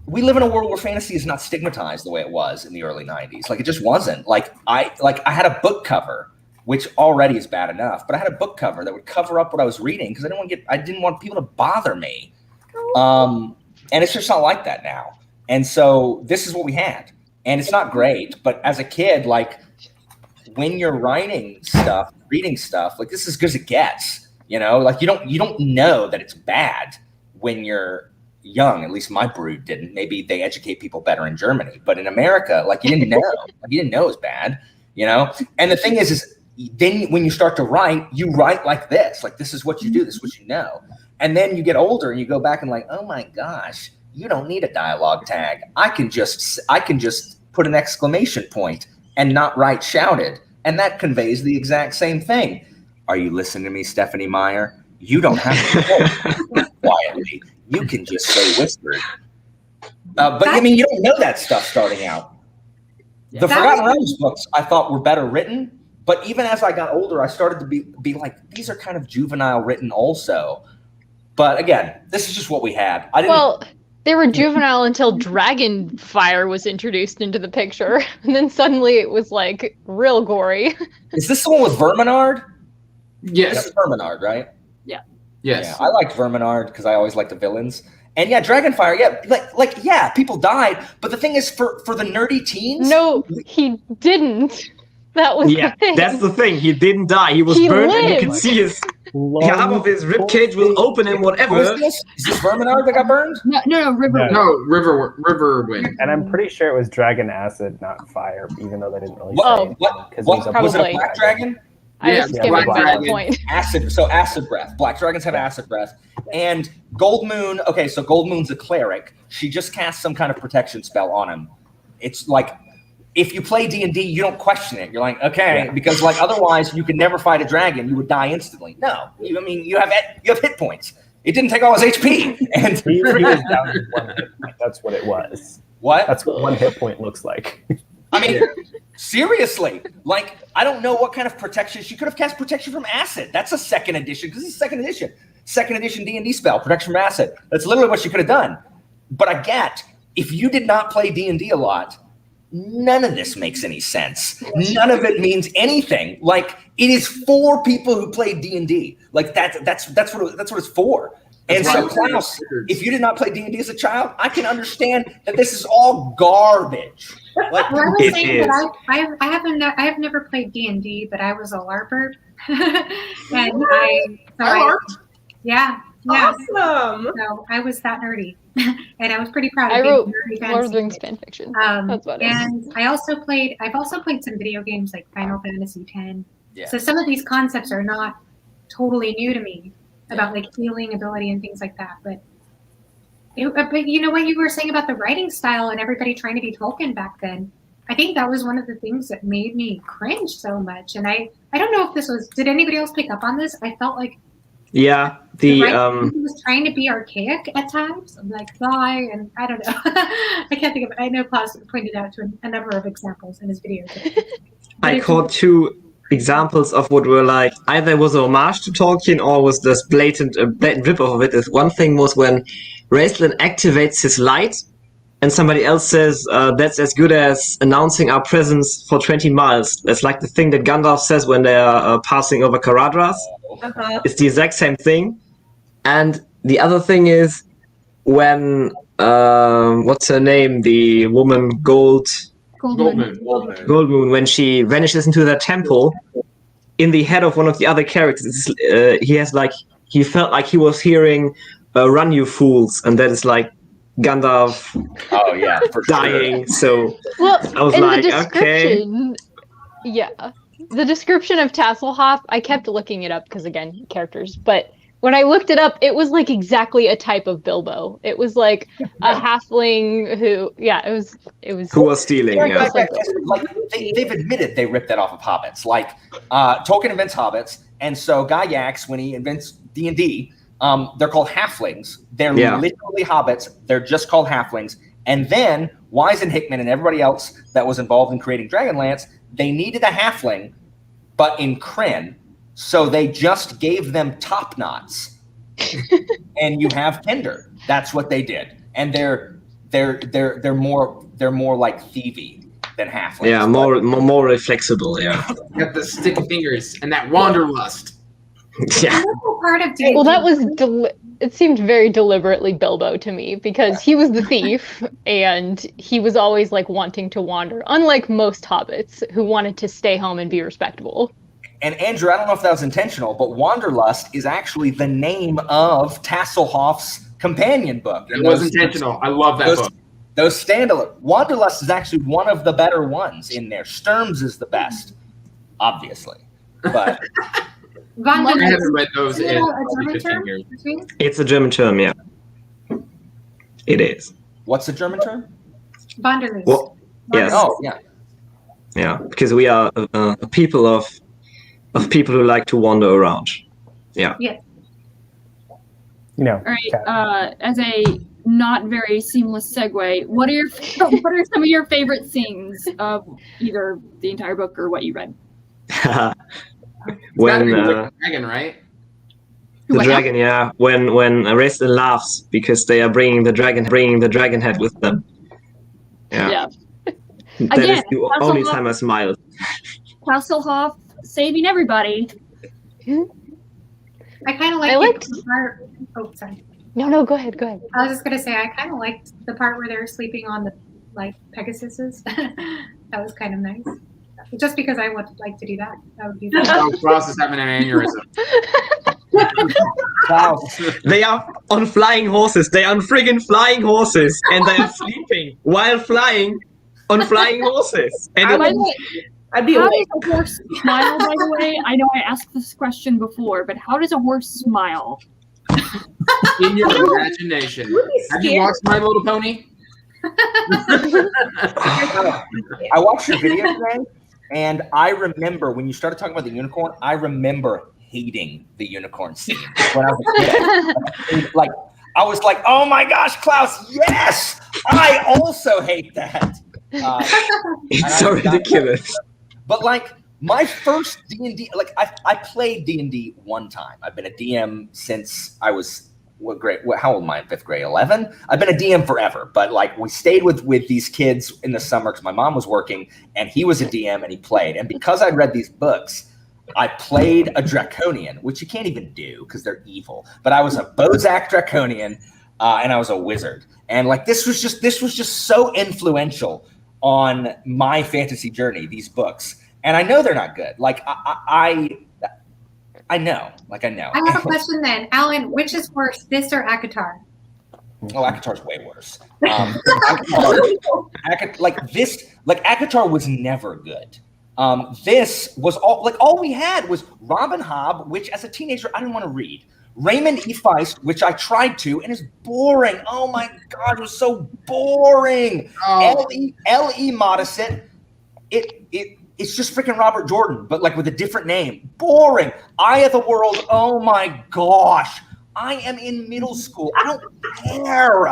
we live in a world where fantasy is not stigmatized the way it was in the early 90s. Like it just wasn't. I had a book cover, which already is bad enough, but I had a book cover that would cover up what I was reading because I didn't want people to bother me. And it's just not like that now. And so this is what we had. And it's not great, but as a kid, like when you're writing stuff, reading stuff, like this is as good as it gets. Like you don't know that it's bad when you're young. At least my brood didn't. Maybe they educate people better in Germany, but in America, like you didn't know. You didn't know it was bad, And the thing is then when you start to write, you write like this. Like this is what you do. This is what you know. And then you get older and you go back and like, oh my gosh, you don't need a dialogue tag. I can just put an exclamation point and not write shouted, and that conveys the exact same thing. Are you listening to me, Stephanie Meyer? You don't have to say quietly. You can just say whispered. But you don't know that stuff starting out. The Forgotten Realms books I thought were better written, but even as I got older, I started to be like, these are kind of juvenile written also. But again, this is just what we had. They were juvenile until Dragonfire was introduced into the picture, and then suddenly it was like real gory. Is this the one with Verminard? Yes. That's Verminard, right? Yeah. Yes. Yeah, I liked Verminard because I always liked the villains. And yeah, Dragonfire, people died. But the thing is, for the nerdy teens... No, he didn't. That was the thing. That's the thing. He didn't die. He was burned, and you could see his half of his rib cage was open and whatever. Is this Verminard that got burned? No, Riverwind. No, Riverwind. And I'm pretty sure it was dragon acid, not fire, even though they didn't really say Oh, it, what? 'cause What? he's a Was it a Probably. black dragon? I Yeah, was skimming Black by that Dragon. point. Acid breath. Black dragons have acid breath. And Gold Moon, okay, so Gold Moon's a cleric. She just casts some kind of protection spell on him. It's like, if you play D&D, you don't question it. You're like, okay, because like otherwise you could never fight a dragon. You would die instantly. No, you have hit points. It didn't take all his HP. And he was down to 1 hit point. That's what it was. what? That's what 1 hit point looks like. I mean, seriously, like, I don't know what kind of protection. She could have cast protection from acid. That's a second edition, because it's second edition. Second edition D&D spell, protection from acid. That's literally what she could have done. But I get, if you did not play D&D a lot, none of this makes any sense. None of it means anything. Like, it is for people who play D&D. Like, that's what it's for. And so, Klaus, if you did not play D&D as a child, I can understand that this is all garbage. Like, Well, I was saying that I have never played D&D, but I was a LARPer, and I LARPed? yeah. Awesome. So I was that nerdy, and I was pretty proud of I being wrote nerdy Lord of the fantasy. Rings fan fiction. That's what it is. And I've also played some video games like Final Fantasy X. Yeah. So some of these concepts are not totally new to me about like healing ability and things like that. But you know what you were saying about the writing style and everybody trying to be Tolkien back then. I think that was one of the things that made me cringe so much. And I don't know if this was, did anybody else pick up on this? I felt like Yeah, the writing was trying to be archaic at times. I'm like, why? And I don't know. I can't think of it. I know Klaus pointed out to a number of examples in his video. I caught two examples of what were like either it was a homage to Tolkien or was this blatant rip-off of it. One thing was when Raistlin activates his light and somebody else says that's as good as announcing our presence for 20 miles. That's like the thing that Gandalf says when they are passing over Caradhras. It's the exact same thing. And the other thing is when what's her name, the woman Goldmoon, when she vanishes into that temple, in the head of one of the other characters, he felt like he was hearing "Run, you fools," and that is like Gandalf. Oh yeah, for dying. Sure. So I was like, okay. Yeah, the description of Tasselhoff, I kept looking it up because again, characters, but. When I looked it up, it was like exactly a type of Bilbo. It was like a halfling who, it was. Who was stealing? Yeah. Like they've admitted they ripped that off of hobbits. Like Tolkien invents hobbits, and so Guy Yax, when he invents D&D, they're called halflings. They're literally hobbits. They're just called halflings. And then Wise and Hickman and everybody else that was involved in creating Dragonlance, they needed a halfling, but in Kryn. So they just gave them top knots, and you have Tinder. That's what they did, and they're more like thievy than halflings. Yeah, more flexible. Yeah, got the sticky fingers and that wanderlust. Yeah. Well, that was it seemed very deliberately Bilbo to me because he was the thief and he was always like wanting to wander, unlike most hobbits who wanted to stay home and be respectable. And Andrew, I don't know if that was intentional, but Wanderlust is actually the name of Tasselhoff's companion book. It was intentional. I love that book. Those standalone. Wanderlust is actually one of the better ones in there. Sturm's is the best, obviously. But I haven't read those in probably 15 years. It's a German term, yeah. It is. What's the German term? Wanderlust. Well, yes. Oh, yeah. Yeah, because we are a people of people who like to wander around. Yeah. Yeah. No. All right. As a not very seamless segue, what are some of your favorite scenes of either the entire book or what you read? When the dragon, right? The dragon, yeah. When Raistlin laughs because they are bringing the dragon head with them. Yeah. That is the only time I smiled. Tasselhoff saving everybody. I kind of liked the part. Oh, sorry. No, go ahead. I was just gonna say I kind of liked the part where they were sleeping on the Pegasuses. That was kind of nice. Just because I would like to do that. That would be fun. Oh, Klaus is having an aneurysm. They are on flying horses. They are on friggin' flying horses, and they are sleeping while flying on flying horses. And I'd be how awake. does a horse smile, by the way? I know I asked this question before, but how does a horse smile? In your imagination. Have you watched My Little Pony? I watched your video today, and I remember when you started talking about the unicorn, I remember hating the unicorn scene when I was a kid. Like, I was like, oh my gosh, Klaus, yes! I also hate that. It's so ridiculous. But like my first D&D, like I played D&D one time. I've been a DM since I was how old am I in 5th grade? 11? I've been a DM forever, but like we stayed with these kids in the summer because my mom was working and he was a DM and he played. And because I read these books, I played a Draconian, which you can't even do because they're evil. But I was a Bozak Draconian and I was a wizard. And like this was just so influential on my fantasy journey, these books. And I know they're not good. Like I know. Like I know. I have a question then. Alan, which is worse, this or ACOTAR? Oh, ACOTAR's way worse. ACOTAR was never good. This was all we had was Robin Hobb, which as a teenager I didn't want to read. Raymond E. Feist, which I tried to, and is boring. Oh my God, it was so boring. Oh. L.E. Modesett, it's just freaking Robert Jordan, but like with a different name. Boring. Eye of the World. Oh my gosh. I am in middle school. I don't care.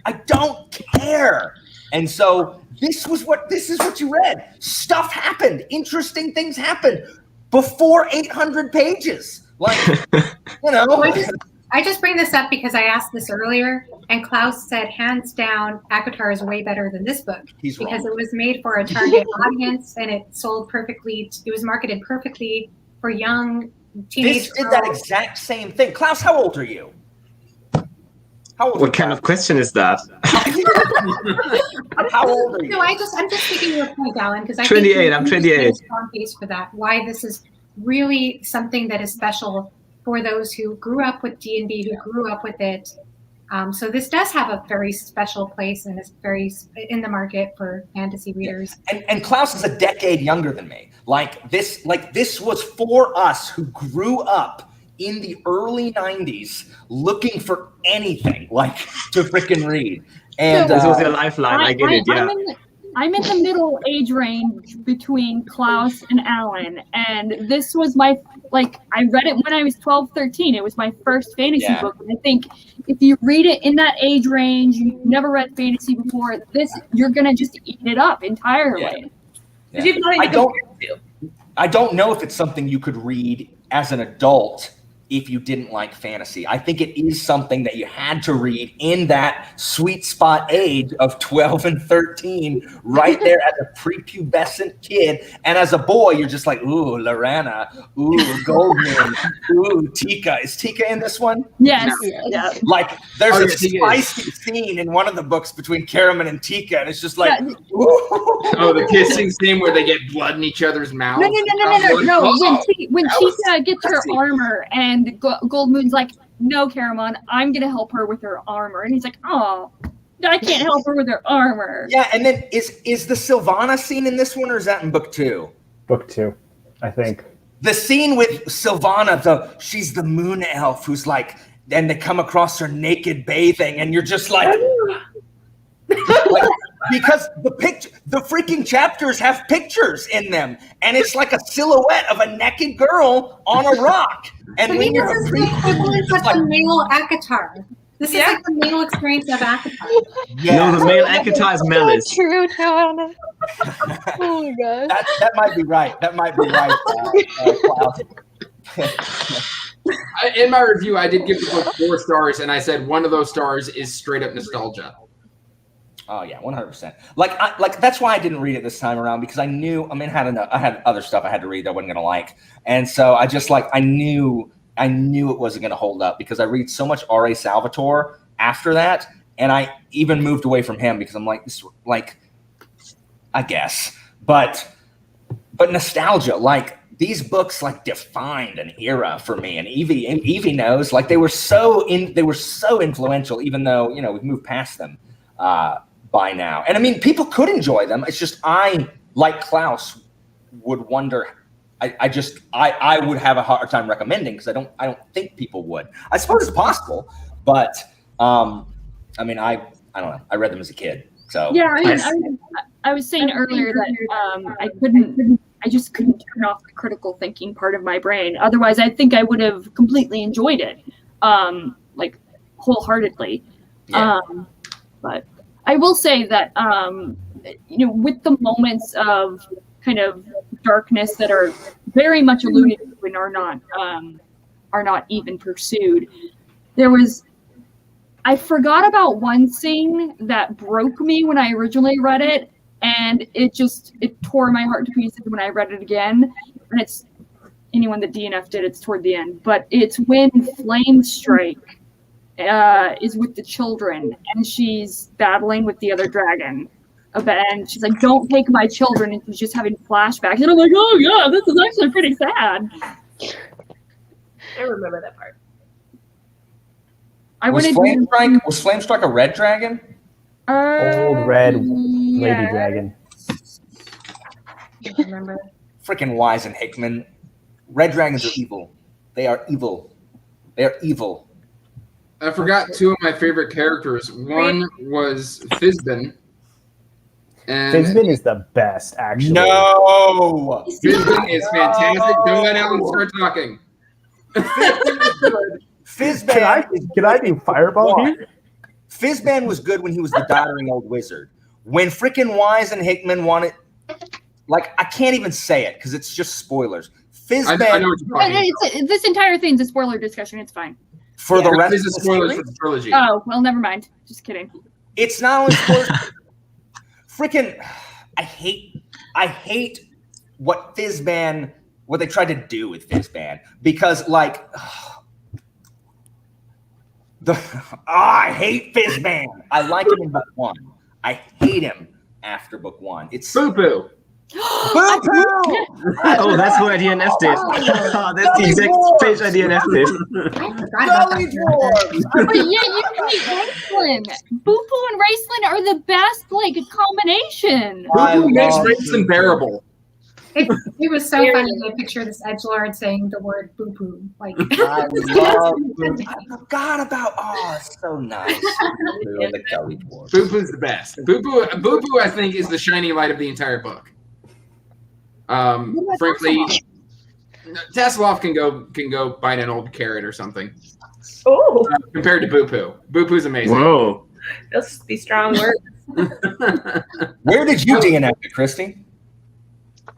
I don't care. And so this is what you read. Stuff happened. Interesting things happened before 800 pages. Like, you know. I just bring this up because I asked this earlier, and Klaus said, hands down, ACOTAR is way better than this book. He's because wrong. It was made for a target audience, and it sold perfectly. It was marketed perfectly for young teenage This did that exact same thing. Klaus, how old are you? How old What kind of question is that? How old are you? No, I'm just taking your point, Alan, because I 28, think I'm 28. A strong case for that. Why this is really something that is special for those who grew up with D&D, who grew up with it. So this does have a very special place and is very in the market for fantasy readers. And Klaus is a decade younger than me. This was for us who grew up in the early 90s looking for anything to freaking read. And this was your lifeline. I get it. Yeah. I'm in the middle age range between Klaus and Alan, and this was I read it when I was 12, 13. It was my first fantasy book. And I think if you read it in that age range, you've never read fantasy before, you're going to just eat it up entirely. Yeah. I don't know if it's something you could read as an adult if you didn't like fantasy. I think it is something that you had to read in that sweet spot age of 12 and 13, right there as a prepubescent kid. And as a boy, you're just like, ooh, Lorana, ooh, Goldman, ooh, Tika. Is Tika in this one? Yes. Yeah. There's a spicy scene in one of the books between Karaman and Tika, and it's just like, ooh. Oh, the kissing scene where they get blood in each other's mouths. No. When Tika gets her armor and Goldmoon's like, no, Caramon, I'm going to help her with her armor. And he's like, oh, I can't help her with her armor. Yeah, and then is the Sylvana scene in this one, or is that in book 2? Book 2, I think. The scene with Sylvana, she's the moon elf who's and they come across her naked bathing, and you're just like because the freaking chapters have pictures in them, and it's like a silhouette of a naked girl on a rock. And this is the equivalent of the male ACOTAR. This is like the male experience of ACOTAR. Yeah. No, the male ACOTAR is Melis. True, Joanna. Oh my gosh. That might be right. That might be right. In my review, I did give the book 4 stars, and I said one of those stars is straight up nostalgia. Oh yeah, 100%. That's why I didn't read it this time around, because I knew. I had other stuff I had to read that I wasn't gonna like, and so I just I knew it wasn't gonna hold up, because I read so much R.A. Salvatore after that, and I even moved away from him because I'm like, I guess, but nostalgia, these books defined an era for me, and Evie knows, they were so influential, even though we've moved past them by now. And I mean, people could enjoy them. It's just I, like Klaus, would wonder. I would have a hard time recommending, because I don't think people would. I suppose it's possible, but I don't know. I read them as a kid, so yeah. I was saying earlier that I just couldn't turn off the critical thinking part of my brain. Otherwise, I think I would have completely enjoyed it, wholeheartedly. Yeah. But I will say that, with the moments of kind of darkness that are very much alluded to and are not even pursued, I forgot about one scene that broke me when I originally read it, and it tore my heart to pieces when I read it again. And it's anyone that DNF did, it's toward the end, but it's when Flame Strike is with the children, and she's battling with the other dragon. And she's like, don't take my children, and she's just having flashbacks. And I'm like, oh yeah, this is actually pretty sad. I remember that part. Was Flame Strike a red dragon? Old red lady dragon. I don't remember. Freaking Wise and Hickman. Red dragons are evil. They are evil. They are evil. I forgot 2 of my favorite characters. One was Fizbin. And Fizbin is the best, actually. No. Fizbin is fantastic. Don't let Alan start talking. Fizban. Can I do Fireball here? Fizban was good when he was the doddering old wizard. When freaking Wise and Hickman wanted, like, I can't even say it because it's just spoilers. Fizban. I know what you're talking about. This entire thing's a spoiler discussion. It's fine. For the rest This of is the spoilers series, for the trilogy. Oh, well, never mind. Just kidding. it's not only spoilers. Freaking, I hate what Fizban, what they tried to do with Fizban because, like, I hate Fizban. I like him in book 1. I hate him after book 1. It's Boo-boo. Oh, that's what I DNF'd it. That's the exact page I DNF'd it. I forgot about Gully that. Dwarves. But yeah, you hate Raceland. Boo-Boo and Raceland are the best, like, combination. Boo-boo makes Raceland bearable. It was so funny to picture this edgelord saying the word boo-boo. Like, I love Boo-Boo. I forgot about. Oh, it's so nice. Boo-Boo and the Gully Dwarves. Boo-boo's the best. Boo-boo, I think, is the shining light of the entire book. Frankly, Tasselhoff can go bite an old carrot or something. Oh, Compared to Boo-Poo. Boo-Poo's amazing. Whoa. those be strong words. Where did you DNF it, Christy?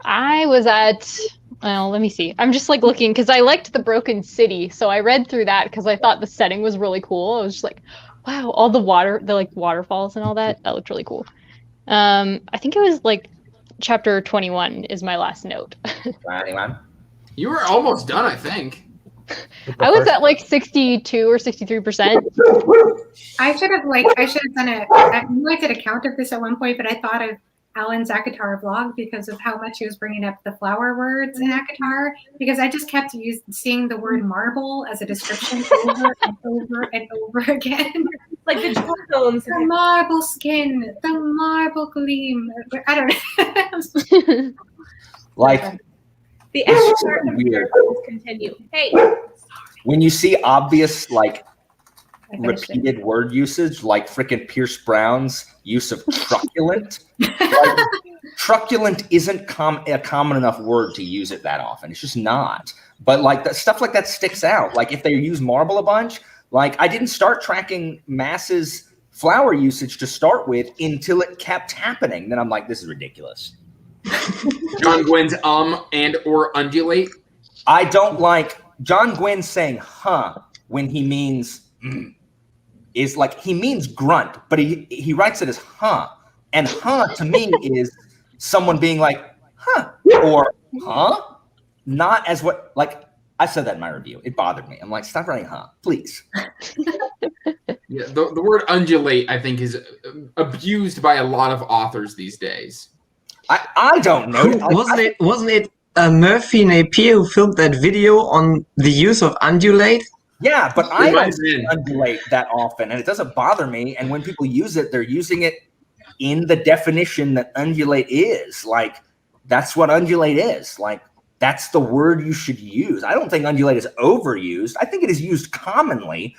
I was at, well, let me see. I'm just like looking because I liked the Broken City, so I read through that because I thought the setting was really cool. I was just like, wow, all the like waterfalls and all that. That looked really cool. I think it was like chapter 21 is my last note. You were almost done, I think. I was at like 62 or 63%. I should have done I did a count of this at one point, but I thought of Alan's Akatar vlog because of how much he was bringing up the flower words in Akatar, because I just kept seeing the word marble as a description over and over and over again. Like the jewel tones. The marble skin, the marble gleam. I don't know. Like, The It's extra so part of weird. miracles continue. Hey, when you see obvious, like, I finished it. repeated word usage, like frickin' Pierce Brown's use of truculent. Like, truculent isn't a common enough word to use it that often. It's just not. But like that stuff like that sticks out. Like if they use marble a bunch, like I didn't start tracking Mass's flower usage to start with until it kept happening. Then I'm like, this is ridiculous. John Gwynn's and or undulate. I don't like John Gwynn saying huh when he means is like he means grunt, but he writes it as huh. And huh to me is someone being like, huh, or huh? Not as what, like, I said that in my review. It bothered me. I'm like, stop writing huh, please. Yeah, the word undulate, I think, is abused by a lot of authors these days. I don't know. Wasn't it Murphy Napier who filmed that video on the use of undulate? Yeah, but I don't Reminds me. undulate that often, and it doesn't bother me. And when people use it, they're using it in the definition that undulate is. Like, that's what undulate is. Like, that's the word you should use. I don't think undulate is overused. I think it is used commonly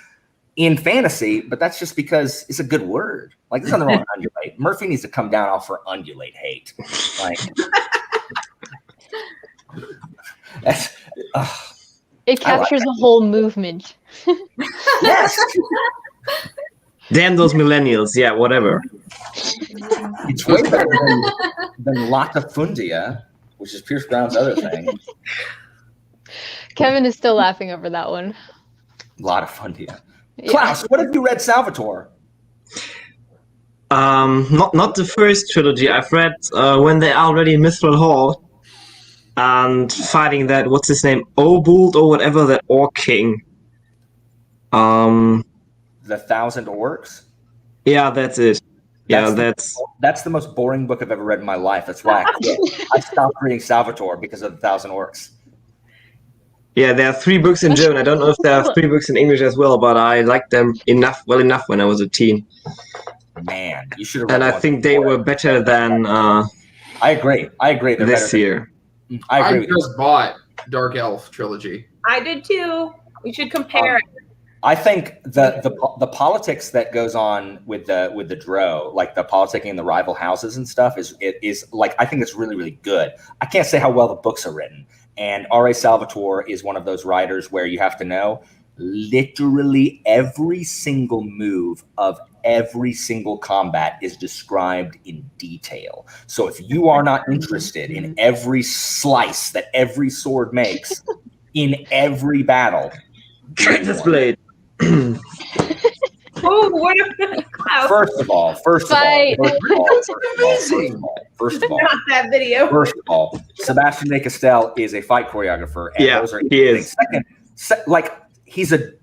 in fantasy, but that's just because it's a good word. Like, there's nothing wrong with undulate. Murphy needs to come down off for undulate hate. Like, that's, It captures a whole movement. yes. Damn those millennials. Yeah, whatever. It's way better than latifundia, which is Pierce Brown's other thing. Kevin is still laughing over that one. Latifundia. Yeah. Klaus, what have you read Salvatore? Not the first trilogy. I've read when they're already in Mithril Hall and fighting that, what's his name, Obuld or whatever, that Orc King. The Thousand Orcs? Yeah, that's it. Yeah, That's the most boring book I've ever read in my life. That's why I quit. I stopped reading Salvatore because of the Thousand Orcs. Yeah, there are 3 books in German. I don't know if there are 3 books in English as well, but I liked them well enough when I was a teen. Man, you should have read And I one think they before. were better than I agree. They're this better year. I agree I with you. just bought Dark Elf trilogy. I did too. We should compare it. I think the politics that goes on with the Dro, like the politicking in the rival houses and stuff, is like, I think it's really, really good. I can't say how well the books are written. And R.A. Salvatore is one of those writers where you have to know literally every single move of every single combat is described in detail. So if you are not interested in every slice that every sword makes in every battle, This blade. Oh, what a cloud. First of all, Not that video. First of all, Sebastian de Castel is a fight choreographer. And Yeah, those are he is. Second, like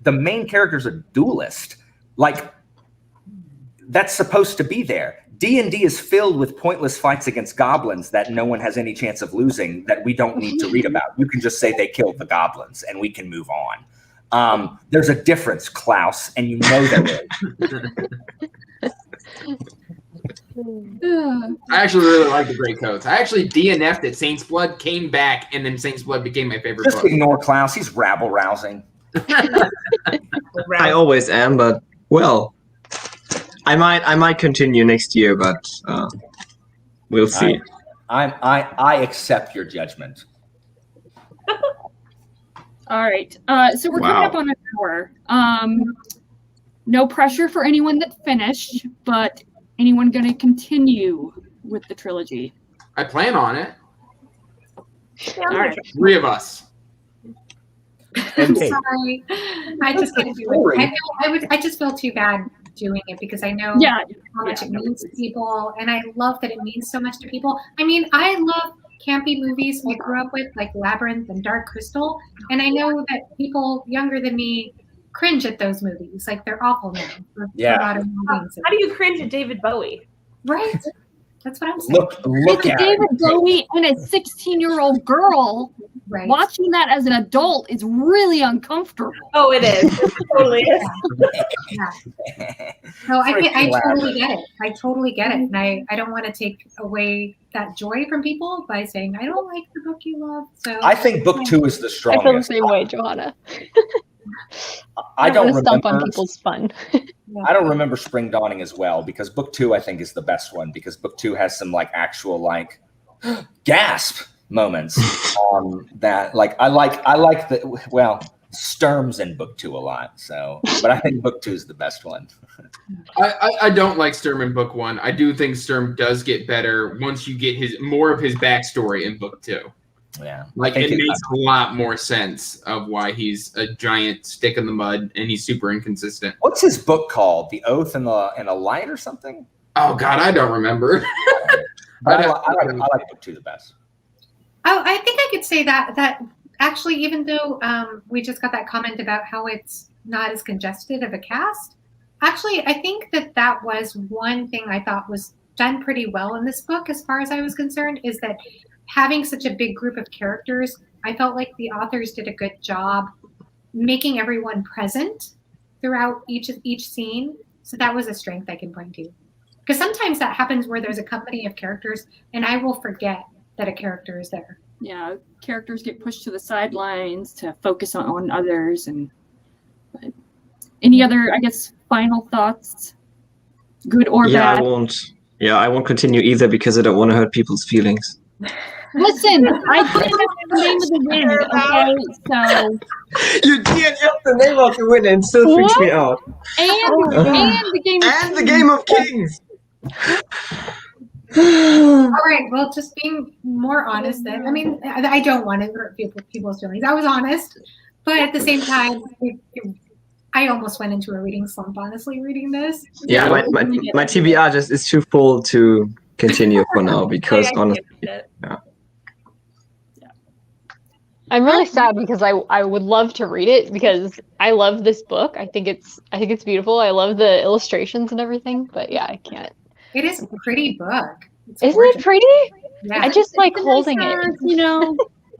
the main character's a duelist. Like that's supposed to be there. D&D is filled with pointless fights against goblins that no one has any chance of losing that we don't need to read about. You can just say they killed the goblins and we can move on. There's a difference, Klaus, and you know there is. I actually really like the Grey Coats. I actually DNF'd at Saint's Blood, came back, and then Saint's Blood became my favorite Just book. ignore Klaus. He's rabble-rousing. I always am, but well, I might continue next year, but we'll see. I accept your judgment. All right. So we're coming up on an hour. No pressure for anyone that finished, but anyone going to continue with the trilogy? I plan on it. All right. 3 of us. I'm sorry. I just can't do it. I just feel too bad doing it because I know how much it means to people, and I love that it means so much to people. I mean, I love campy movies I grew up with, like Labyrinth and Dark Crystal, and I know that people younger than me cringe at those movies. Like, they're awful now. How do you cringe at David Bowie? Right. That's what I'm saying. Look at David Bowie and a 16-year-old girl. Right. Watching that as an adult is really uncomfortable. Oh, it is. It totally is. No, I totally get it. I totally get it. And I don't want to take away that joy from people by saying, I don't like the book you love. So I think book 2 is the I feel the strongest. same way, Johanna. I don't wanna stomp on remember. people's fun. I don't remember Spring Dawning as well because book 2 I think is the best one because book 2 has some like actual like gasp moments that like I like the Sturm's in book 2 a lot, so but I think book 2 is the best one. I don't like Sturm in book 1. I do think Sturm does get better once you get more of his backstory in book 2. Yeah, like it makes a lot more sense of why he's a giant stick in the mud and he's super inconsistent. What's his book called? The Oath and a Light or something? Oh God, I don't remember. I like book 2 the best. Oh, I think I could say that actually, even though we just got that comment about how it's not as congested of a cast, actually, I think that was one thing I thought was done pretty well in this book, as far as I was concerned, is that having such a big group of characters, I felt like the authors did a good job making everyone present throughout each scene. So that was a strength I can point to. Because sometimes that happens where there's a company of characters and I will forget that a character is there. Yeah, characters get pushed to the sidelines to focus on others. But any other, I guess, final thoughts? Good or bad? I won't continue either because I don't want to hurt people's feelings. Listen, I did the name of the win, okay? So you DNF'd the name of the win and still freaks me out. And the game of Kings. All right, well, just being more honest then. I mean, I don't want to hurt people's feelings. I was honest, but at the same time, I almost went into a reading slump, honestly, reading this. Yeah, my TBR just is too full to continue for now because honestly, I'm really sad because I would love to read it because I love this book. I think it's beautiful. I love the illustrations and everything, but yeah, I can't. It is a pretty book. Isn't it pretty? Yeah. I just like holding it. You know.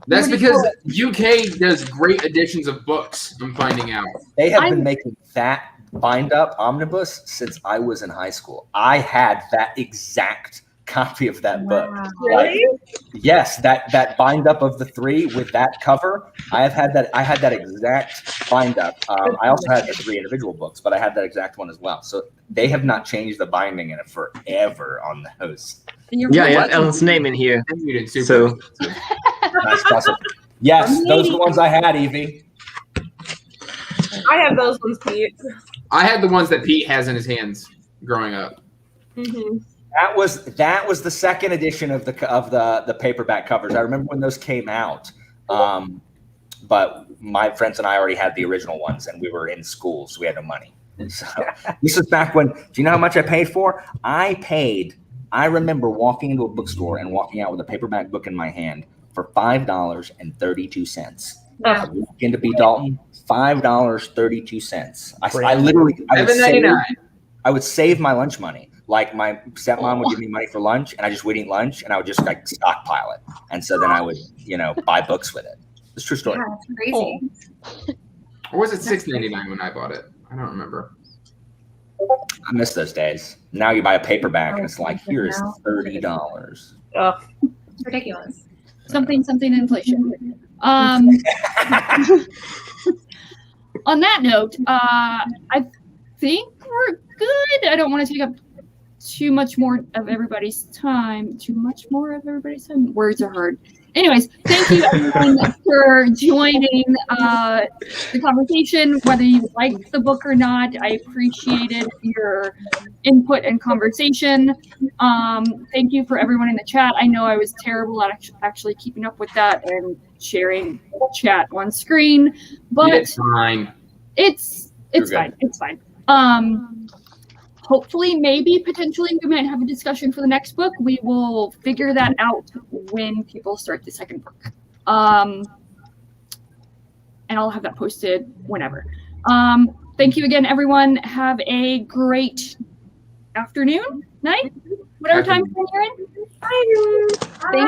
That's because UK does great editions of books, I'm finding out. They have been making that bind up omnibus since I was in high school. I had that exact copy of that book. Really? Yes, that bind up of the 3 with that cover. I had that exact bind up. I also had the 3 individual books, but I had that exact one as well. So they have not changed the binding in it forever on those. Yeah, I have Ellen's name in here. So Nice awesome. Yes, those are the ones I had, Evie. I have those ones, Pete. I had the ones that Pete has in his hands growing up. Mm-hmm. That was the second edition of the paperback covers. I remember when those came out. But my friends and I already had the original ones, and we were in school, so we had no money. So this was back when. Do you know how much I paid for? I remember walking into a bookstore and walking out with a paperback book in my hand for $5.32. Yeah. Walk into B. Dalton, $5.32. I would save my lunch money. Like my stepmom would give me money for lunch, and I just would eat lunch, and I would just like stockpile it. And so then I would, buy books with it. It's a true story. Yeah, that's crazy. Or was it $6.99 when I bought it? I don't remember. I miss those days. Now you buy a paperback, and it's like, here's $30. Ugh. It's ridiculous. Something inflation. On that note, I think we're good. I don't want to take up too much more of everybody's time. Words are hard. Anyways, thank you everyone for joining the conversation, whether you liked the book or not. I appreciated your input and conversation. Thank you for everyone in the chat. I know I was terrible at actually keeping up with that and sharing chat on screen, but it's fine. It's fine. It's fine. Hopefully, potentially, we might have a discussion for the next book. We will figure that out when people start the second book. And I'll have that posted whenever. Thank you again, everyone. Have a great afternoon, night, whatever time you're in. Bye. Thank you.